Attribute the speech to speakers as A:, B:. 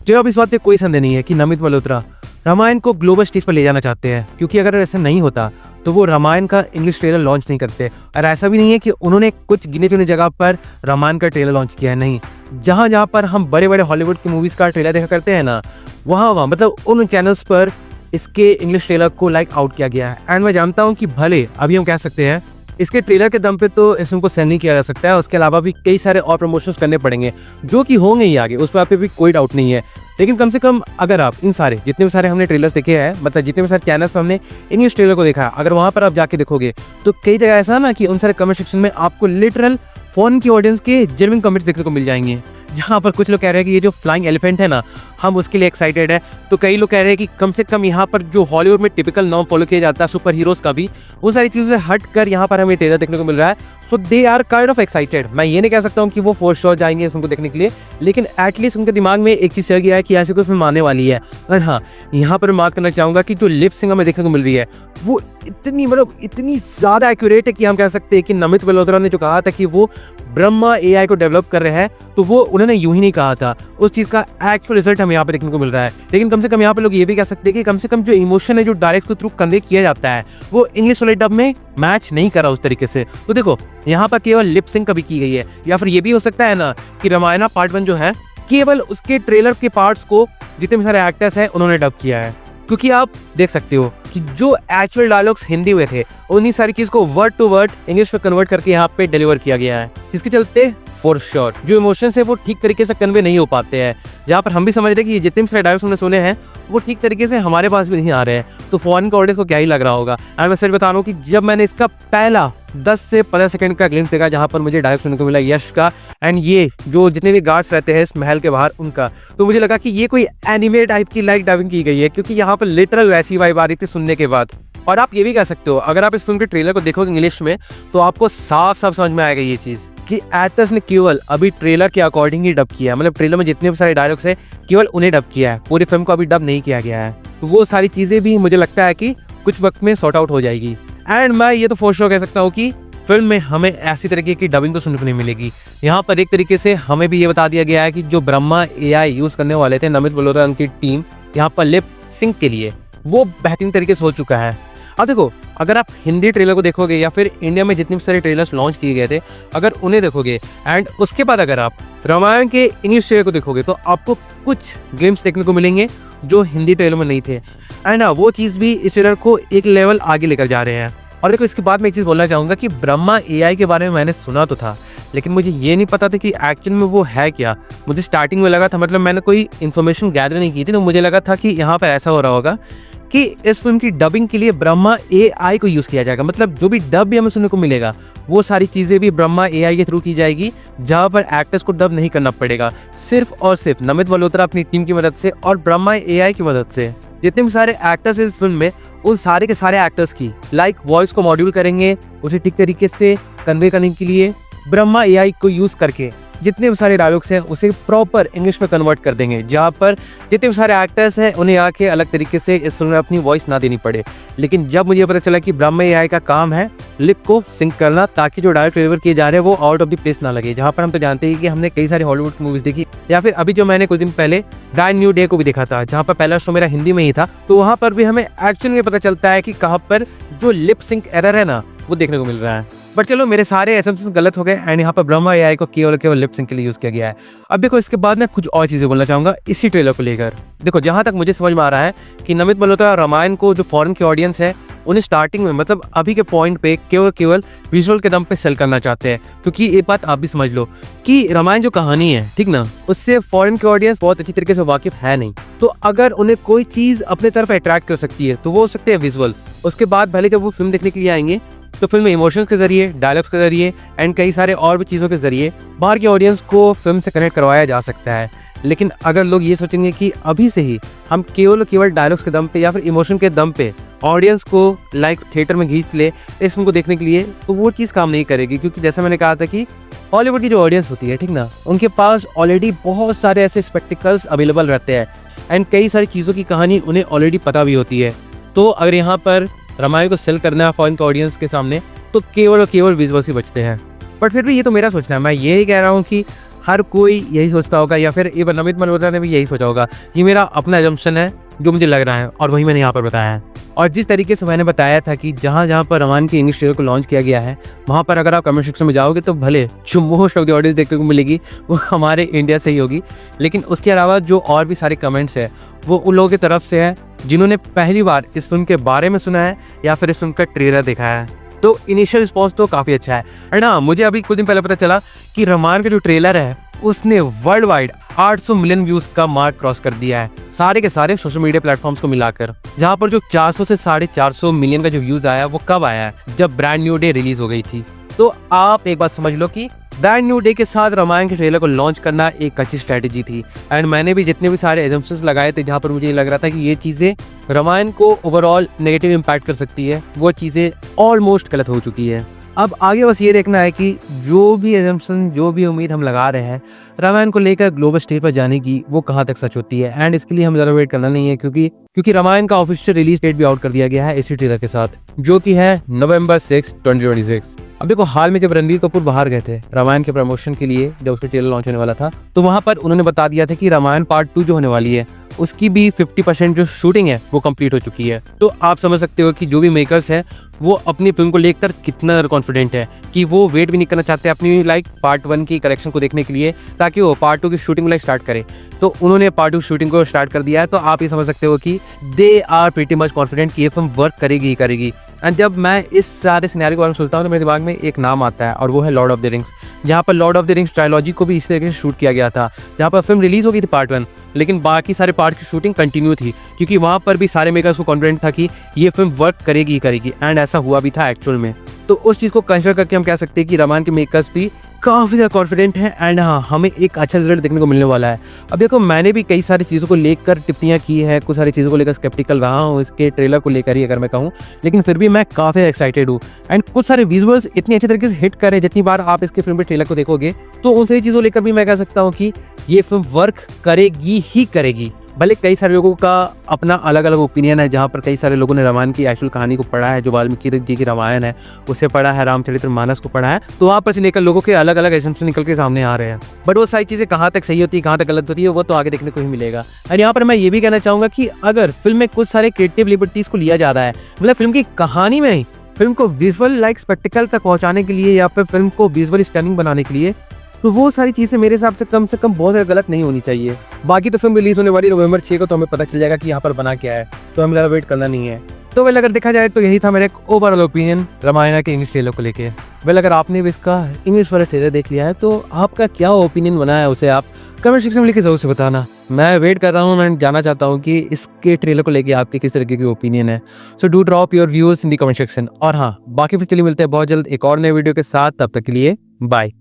A: जो अब इस बात पे कोई संदेह नहीं है कि नमित मल्होत्रा रामायण को ग्लोबल स्टेज पर ले जाना चाहते हैं, क्योंकि अगर ऐसा नहीं होता तो वो रामायण का इंग्लिश ट्रेलर लॉन्च नहीं करते। और ऐसा भी नहीं है कि उन्होंने कुछ गिने चुने जगह पर रामायण का ट्रेलर लॉन्च किया है, नहीं। जहाँ जहाँ पर हम बड़े बड़े हॉलीवुड की मूवीज़ का ट्रेलर देखा करते हैं ना, वहाँ मतलब उन चैनल्स पर इसके इंग्लिश ट्रेलर को लाइक आउट किया गया है। एंड मैं जानता हूँ कि भले अभी हम कह सकते हैं इसके ट्रेलर के दम पे तो इस फिल्म को सेल नहीं किया जा सकता है, उसके अलावा भी कई सारे और प्रमोशंस करने पड़ेंगे जो कि होंगे ही आगे, उस बात पे भी कोई डाउट नहीं है। लेकिन कम से कम अगर आप इन सारे जितने भी सारे हमने ट्रेलर्स देखे हैं, मतलब जितने भी सारे चैनल्स पर हमने इंग्लिश ट्रेलर को देखा है, अगर वहाँ पर आप जाके देखोगे तो कई जगह ऐसा ना कि उन सारे कमेंट सेक्शन में आपको लिटरल फॉरेन की ऑडियंस के जेन्युइन कमेंट्स देखने को मिल जाएंगे। जहाँ पर कुछ लोग कह रहे हैं कि ये जो फ्लाइंग एलिफेंट है ना, हम उसके लिए एक्साइटेड है। तो कई लोग कह रहे हैं कि कम से कम यहाँ पर जो हॉलीवुड में टिपिकल नॉर्म फॉलो किया जाता है सुपर हीरोज का भी, वो सारी चीज़ों से हट कर यहाँ पर हमें ट्रेलर देखने को मिल रहा है। So they are kind of excited. मैं ये नहीं कह सकता हूँ कि वो फॉर श्योर जाएंगे उनको देखने के लिए, लेकिन एटलीस्ट उनके दिमाग में एक चीज़ चल गया है कि ऐसी कोई फिल्म आने वाली है। और हाँ, यहाँ पर बात करना चाहूँगा कि जो लिप सिंक हमें देखने को मिल रही है वो इतनी ज़्यादा एक्यूरेट है कि हम कह सकते हैं कि नमित मल्होत्रा ने जो कहा था कि वो ब्रह्मा एआई को डेवलप कर रहे हैं, तो वो उन्होंने यूं ही नहीं कहा था, उस चीज़ का एक्चुअल रिजल्ट हमें यहाँ पे देखने को मिल रहा है। लेकिन कम से कम यहाँ पे लोग ये भी कह सकते हैं कि कम से कम जो इमोशन है जो डायरेक्ट के थ्रू कन्वे किया जाता है वो इंग्लिश वाले डब में मैच नहीं करा उस तरीके से। तो देखो यहाँ पर केवल लिप सिंक कभी की गई है, या फिर ये भी हो सकता है ना कि रामायण पार्ट 1 जो है केवल उसके ट्रेलर के पार्ट्स को जितने भी सारे एक्टर्स हैं उन्होंने डब किया है। क्योंकि आप देख सकते हो कि जो एक्चुअल डायलॉग्स हिंदी हुए थे उन्हीं सारी चीज को वर्ड टू वर्ड इंग्लिश में कन्वर्ट करके यहाँ पे डिलीवर किया गया है, जिसके चलते फॉर श्योर जो इमोशंस है वो ठीक तरीके से कन्वे नहीं हो पाते हैं। जहाँ पर हम भी समझ रहे हैं कि जितने भी सारे डायलॉग्स हमने सुने हैं वो ठीक तरीके से हमारे पास भी नहीं आ रहे हैं, तो फॉरेन का ऑडियंस को क्या ही लग रहा होगा। एंड मैं सच बता रहा हूँ कि जब मैंने इसका पहला 10 से 15 सेकंड का ग्लिम्स देखा जहाँ पर मुझे डायलॉग सुनने को मिला यश का एंड ये जो जितने भी गार्ड्स रहते हैं इस महल के बाहर उनका, तो मुझे लगा कि ये कोई एनिमे टाइप की लाइक डबिंग की गई है, क्योंकि यहाँ पर लिटरल वैसी वाइब आ रही थी सुनने के बाद। और आप ये भी कह सकते हो अगर आप इस फिल्म के ट्रेलर को देखोगे इंग्लिश में तो आपको साफ साफ समझ में आएगा ये चीज़ कि एक्टर्स ने केवल अभी ट्रेलर के अकॉर्डिंग ही डब किया है। मतलब ट्रेलर में जितने भी सारे डायलॉग्स हैं केवल उन्हें डब किया है, पूरी फिल्म को अभी डब नहीं किया गया है। तो वो सारी चीज़ें भी मुझे लगता है कि कुछ वक्त में सॉर्ट आउट हो जाएगी। एंड मैं ये तो फॉर श्योर कह सकता हूँ कि फिल्म में हमें ऐसी तरीके की डबिंग तो सुनने को नहीं मिलेगी। यहाँ पर एक तरीके से हमें भी ये बता दिया गया है कि जो ब्रह्मा एआई यूज़ करने वाले थे नमित मल्होत्रा उनकी टीम यहाँ पर लिप सिंक के लिए, वो बेहतरीन तरीके से हो चुका है। अब देखो अगर आप हिंदी ट्रेलर को देखोगे या फिर इंडिया में जितने भी सारे ट्रेलर्स लॉन्च किए गए थे अगर उन्हें देखोगे एंड उसके बाद अगर आप रामायण के इंग्लिश ट्रेलर को देखोगे तो आपको कुछ ग्लिम्स देखने को मिलेंगे जो हिंदी ट्रेलर में नहीं थे। एंड वो चीज़ भी इस ट्रेलर को एक लेवल आगे लेकर जा रहे हैं। और देखो इसके बाद मैं एक चीज़ बोलना चाहूँगा कि ब्रह्मा एआई के बारे में मैंने सुना तो था, लेकिन मुझे ये नहीं पता था कि एक्चुअल में वो है क्या। मुझे स्टार्टिंग में लगा था, मतलब मैंने कोई इन्फॉर्मेशन गैदर नहीं की थी, तो मुझे लगा था कि यहाँ पर ऐसा हो रहा होगा कि इस फिल्म की डबिंग के लिए ब्रह्मा एआई को यूज़ किया जाएगा। मतलब जो भी डब भी हमें सुनने को मिलेगा वो सारी चीज़ें भी ब्रह्मा एआई के थ्रू की जाएगी, जहाँ पर एक्टर्स को डब नहीं करना पड़ेगा, सिर्फ और सिर्फ नमित मल्होत्रा अपनी टीम की मदद से और ब्रह्मा एआई की मदद से। जितने भी सारे एक्टर्स इस फिल्म में उन सारे के सारे एक्टर्स की लाइक वॉइस को मॉड्यूल करेंगे उसे ठीक तरीके से कन्वे करने के लिए ब्रह्मा एआई को यूज़ करके जितने भी सारे डायलॉग्स हैं उसे प्रॉपर इंग्लिश में कन्वर्ट कर देंगे, जहाँ पर जितने भी सारे एक्टर्स हैं उन्हें आके अलग तरीके से इस फिल्म में अपनी वॉइस ना देनी पड़े। लेकिन जब मुझे पता चला कि ब्रह्मा एआई का काम है लिप को सिंक करना ताकि जो डायलॉग डिलीवर किए जा रहे हैं वो आउट ऑफ द प्लेस ना लगे, जहाँ पर हम तो जानते हैं कि हमने कई सारी हॉलीवुड की मूवीज देखी, या फिर अभी जो मैंने कुछ दिन पहले ब्रांड न्यू डे को भी देखा था जहाँ पर पहला शो मेरा हिंदी में ही था, तो वहाँ पर भी हमें एक्चुअल में पता चलता है कि कहाँ पर जो लिप सिंक एरर है ना वो देखने को मिल रहा है। बट चलो मेरे सारे एसम्पशंस गलत हो गए एंड यहाँ पर ब्रह्मा एआई को केवल लिप सिंक के लिए यूज़ किया गया है। अब देखो इसके बाद मैं कुछ और चीज़ें बोलना चाहूँगा इसी ट्रेलर को लेकर। देखो जहाँ तक मुझे समझ में आ रहा है कि नमित मल्होत्रा रामायण को जो फॉरेन की ऑडियंस है उन्हें स्टार्टिंग में मतलब अभी के पॉइंट पे केवल विजुअल के दम पे सेल करना चाहते हैं, क्योंकि एक बात आप भी समझ लो कि रामायण जो कहानी है ठीक ना, उससे फॉरेन की ऑडियंस बहुत अच्छी तरीके से वाकिफ है नहीं। तो अगर उन्हें कोई चीज़ अपने तरफ अट्रैक्ट कर सकती है तो वो हो सकते हैं विजुअल्स। उसके बाद भले जब वो फिल्म देखने के लिए आएंगे तो फिल्म में इमोशंस के जरिए, डायलॉग्स के जरिए एंड कई सारे और भी चीज़ों के जरिए बाहर की ऑडियंस को फिल्म से कनेक्ट करवाया जा सकता है। लेकिन अगर लोग ये सोचेंगे कि अभी से ही हम केवल डायलॉग्स के दम पे या फिर इमोशन के दम पे ऑडियंस को लाइक थिएटर में खींच ले इस फिल्म को देखने के लिए, तो वो चीज़ काम नहीं करेगी। क्योंकि जैसा मैंने कहा था कि हॉलीवुड की जो ऑडियंस होती है ठीक ना, उनके पास ऑलरेडी बहुत सारे ऐसे स्पेक्टिकल्स अवेलेबल रहते हैं एंड कई सारी चीज़ों की कहानी उन्हें ऑलरेडी पता भी होती है। तो अगर यहाँ पर रामायण को सेल करना है फॉरेन के ऑडियंस के सामने तो केवल विजुअल्स ही बचते हैं। बट फिर भी ये तो मेरा सोचना है, मैं ये ही कह रहा हूँ कि हर कोई यही सोचता होगा, या फिर इवन नमित मल्होत्रा ने भी यही सोचा होगा। ये मेरा अपना एजम्पशन है जो मुझे लग रहा है, और वही मैंने यहाँ पर बताया है। और जिस तरीके से मैंने बताया था कि जहाँ जहाँ पर रामायण के इंग्लिश ट्रेलर को लॉन्च किया गया है, वहाँ पर अगर आप कमेंट सेक्शन में जाओगे तो भले जो मोस्ट ऑफ द ऑडियंस देखने को मिलेगी वो हमारे इंडिया से ही होगी, लेकिन उसके अलावा जो और भी सारे कमेंट्स है वो उन लोगों की तरफ से है जिन्होंने पहली बार इस फिल्म के बारे में सुना है या फिर इस फिल्म का ट्रेलर देखा है। तो इनिशियल रिस्पॉन्स तो काफ़ी अच्छा है। एंड हाँ, मुझे अभी कुछ दिन पहले पता चला कि रामायण का जो ट्रेलर है उसने वर्ल्ड वाइड 800 मिलियन व्यूज का मार्क क्रॉस कर दिया है, सारे के सारे सोशल मीडिया प्लेटफॉर्म्स को मिलाकर। जहां पर जो 400 से 450 मिलियन का जो व्यूज आया वो कब आया है, जब ब्रांड न्यू डे रिलीज हो गई थी। तो आप एक बात समझ लो कि ब्रांड न्यू डे के साथ रामायण के ट्रेलर को लॉन्च करना एक अच्छी स्ट्रेटेजी थी। एंड मैंने भी जितने भी सारे एजम्पशंस लगाए थे जहां पर मुझे लग रहा था कि ये चीज़ें रामायण को ओवरऑल नेगेटिव इम्पैक्ट कर सकती है, वो चीज़ें ऑलमोस्ट गलत हो चुकी है। अब आगे बस ये देखना है कि जो भी एजम्पशन, जो भी उम्मीद हम लगा रहे हैं रामायण को लेकर ग्लोबल स्टेज पर जाने की, वो कहाँ तक सच होती है। एंड इसके लिए हम ज़्यादा वेट करना नहीं है, क्योंकि रामायण का ऑफिशियल रिलीज डेट भी आउट कर दिया गया है इसी ट्रेलर के साथ, जो कि है November 6, 2026। अब देखो, हाल में जब रणबीर कपूर बाहर गए थे रामायण के प्रमोशन के लिए, जब उसका ट्रेलर लॉन्च होने वाला था, तो वहां पर उन्होंने बता दिया था कि रामायण पार्ट 2 जो होने वाली है उसकी भी 50% जो शूटिंग है वो कंप्लीट हो चुकी है। तो आप समझ सकते हो कि जो भी मेकर्स हैं वो अपनी फिल्म को लेकर कितना कॉन्फिडेंट है कि वो वेट भी नहीं करना चाहते अपनी पार्ट 1 की कलेक्शन को देखने के लिए, ताकि वो पार्ट 2 की शूटिंग स्टार्ट करे। तो उन्होंने पार्ट 2 शूटिंग को स्टार्ट कर दिया है। तो आप ये समझ सकते हो कि they are pretty much confident कि ये फिल्म वर्क करेगी ही करेगी। एंड जब मैं इस सारे सिनेरियो के बारे में सोचता हूँ तो मेरे दिमाग में एक नाम आता है, और वो है लॉर्ड ऑफ द रिंग्स। जहाँ पर Lord of the rings trilogy को भी इस तरीके से शूट किया गया था, जहाँ पर फिल्म रिलीज हो गई थी पार्ट 1, लेकिन बाकी सारे पार्ट की शूटिंग कंटिन्यू थी, क्योंकि वहाँ पर भी सारे मेकर्स को कॉन्फिडेंट था कि ये फिल्म वर्क करेगी ही करेगी। एंड ऐसा हुआ भी था एक्चुअल में। तो उस चीज़ को कंसिडर करके हम कह सकते हैं कि रामायण के मेकर्स भी काफ़ी ज़्यादा कॉन्फिडेंट हैं। एंड हाँ, हमें एक अच्छा रिजल्ट देखने को मिलने वाला है। अब देखो, मैंने भी कई सारी चीज़ों को लेकर टिप्पणियाँ की है, कुछ सारी चीज़ों को लेकर स्केप्टिकल रहा हूँ इसके ट्रेलर को लेकर ही अगर मैं कहूँ, लेकिन फिर भी मैं काफ़ी एक्साइटेड हूँ। एंड कुछ सारे विजुअल्स इतनी अच्छे तरीके से हिट करे, जितनी बार आप इसके फिल्म के ट्रेलर को देखोगे तो उन सही चीज़ों लेकर भी मैं कह सकता हूँ कि ये फिल्म वर्क करेगी ही करेगी। भले कई सारे लोगों का अपना अलग अलग ओपिनियन है, जहाँ पर कई सारे लोगों ने रामायण की एक्चुअल कहानी को पढ़ा है, जो वाल्मीकि जी की रामायण है उसे पढ़ा है, रामचरितमानस को पढ़ा है, तो वहाँ पर से लेकर लोगों के अलग अलग एसेंशन निकल के सामने आ रहे हैं। बट वो सारी चीज़ें कहाँ तक सही होती है, कहाँ तक गलत होती है, वो तो आगे देखने को ही मिलेगा। और यहाँ पर मैं ये भी कहना चाहूँगा कि अगर फिल्म में कुछ सारे क्रिएटिव लिबर्टीज को लिया जा रहा है, मतलब फिल्म की कहानी में ही फिल्म को विजुअल स्पेक्टिकल तक पहुँचाने के लिए या फिर फिल्म को विजुअली स्टनिंग बनाने के लिए, तो वो सारी चीज़ें मेरे हिसाब से कम बहुत ज़्यादा गलत नहीं होनी चाहिए। बाकी तो फिल्म रिलीज होने वाली November 6 को, तो हमें पता चल जाएगा कि यहाँ पर बना क्या है, तो हमें ज़्यादा वेट करना नहीं है। तो वेल, अगर देखा जाए तो यही था मेरा एक ओवरऑल ओपिनियन रामायण के इंग्लिश ट्रेलर को लेके। वेल, अगर आपने भी इसका इंग्लिश वाला ट्रेलर देख लिया है तो आपका क्या ओपिनियन बना है उसे आप कमेंट सेक्शन में लिख के जरूर से बताना। मैं वेट कर रहा हूँ, मैं जानना चाहता हूँ कि इसके ट्रेलर को लेके आपके किस तरीके की ओपिनियन है। So do drop your views in the comment section. और हाँ, बाकी फिर चलिए मिलते हैं बहुत जल्द एक और नए वीडियो के साथ। तब तक के लिए बाय।